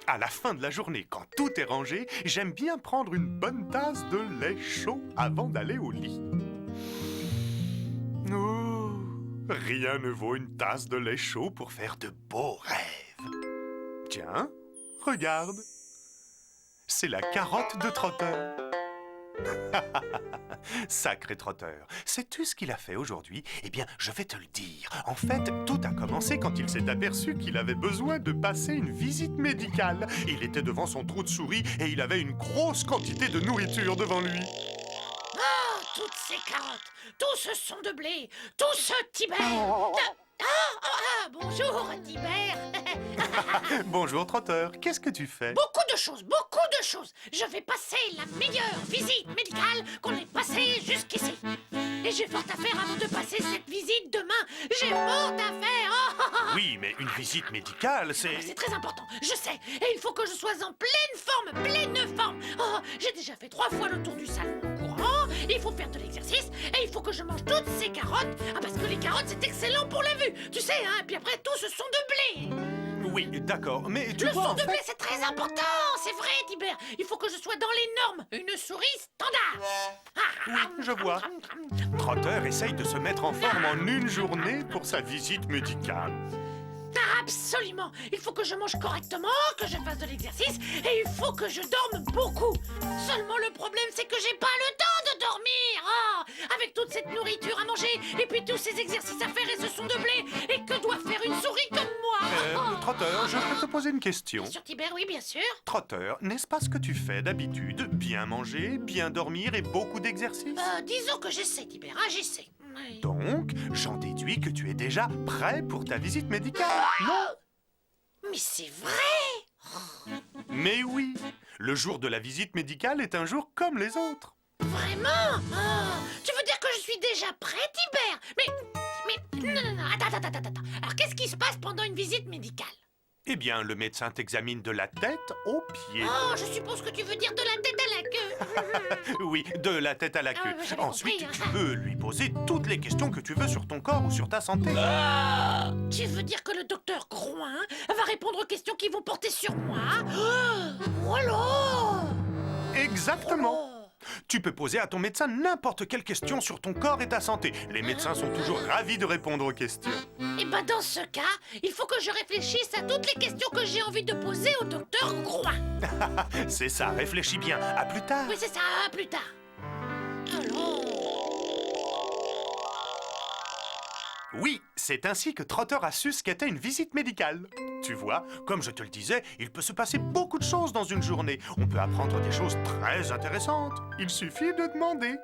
À la fin de la journée, quand tout est rangé, j'aime bien prendre une bonne tasse de lait chaud avant d'aller au lit. Oh, rien ne vaut une tasse de lait chaud pour faire de beaux rêves. Tiens, regarde. C'est la carotte de Trotteur. Sacré Trotteur, sais-tu ce qu'il a fait aujourd'hui? Eh bien, je vais te le dire. En fait, tout a commencé quand il s'est aperçu qu'il avait besoin de passer une visite médicale. Il était devant son trou de souris et il avait une grosse quantité de nourriture devant lui. Oh, toutes ces carottes, tout ce son de blé, tout ce Tibère. Bonjour, Tibère. Bonjour Trotteur, qu'est-ce que tu fais? Beaucoup de choses, beaucoup de choses. Je vais passer la meilleure visite médicale qu'on ait passée jusqu'ici. Et j'ai fort à faire avant de passer cette visite demain. J'ai fort à faire. Oui, mais une visite médicale, c'est... C'est très important, je sais. Et il faut que je sois en pleine forme, pleine forme. Oh, j'ai déjà fait 3 fois le tour du salon en courant. Il faut faire de l'exercice et il faut que je mange toutes ces carottes. Ah, parce que les carottes, c'est excellent pour la vue. Tu sais, hein, et puis après, tout ce sont de blé. Oui, d'accord, mais tu Le vois, son en de fait... blé, c'est très important. C'est vrai, Tibère. Il faut que je sois dans les normes. Une souris standard. Oui, je vois. Trotteur essaye de se mettre en forme en une journée pour sa visite médicale. Absolument. Il faut que je mange correctement, que je fasse de l'exercice et il faut que je dorme beaucoup. Seulement le problème, c'est que j'ai pas le temps de dormir. Oh, avec toute cette nourriture à manger et puis tous ces exercices à faire et ce son de blé. Et que doit faire une souris comme moi? Trotteur, je peux te poser une question. Bien sûr, Tibère, oui, bien sûr. Trotteur, n'est-ce pas ce que tu fais d'habitude? Bien manger, bien dormir et beaucoup d'exercices? Disons que j'essaie, Tibère, hein, j'essaie. Oui. Donc, j'en déduis que tu es déjà prêt pour ta visite médicale, non? Mais c'est vrai. Mais oui, le jour de la visite médicale est un jour comme les autres. Vraiment? Oh, tu veux dire que je suis déjà prêt, Tibère? Mais, non, attends. Alors, qu'est-ce qui se passe pendant une visite médicale? Eh bien, le médecin t'examine de la tête aux pieds. Oh, je suppose que tu veux dire de la tête à la queue. Oui, de la tête à la queue. oui, j'avais Ensuite, compris, tu peux lui poser toutes les questions que tu veux sur ton corps ou sur ta santé. Tu veux dire que le docteur Groin va répondre aux questions qui vont porter sur moi? Oh là! Exactement. Tu peux poser à ton médecin n'importe quelle question sur ton corps et ta santé. Les médecins sont toujours ravis de répondre aux questions. Et ben dans ce cas, il faut que je réfléchisse à toutes les questions que j'ai envie de poser au docteur Groin. C'est ça, réfléchis bien. À plus tard. Oui, c'est ça, à plus tard. Alors... Oui, c'est ainsi que Trotteur a su ce qu'était une visite médicale. Tu vois, comme je te le disais, il peut se passer beaucoup de choses dans une journée. On peut apprendre des choses très intéressantes. Il suffit de demander.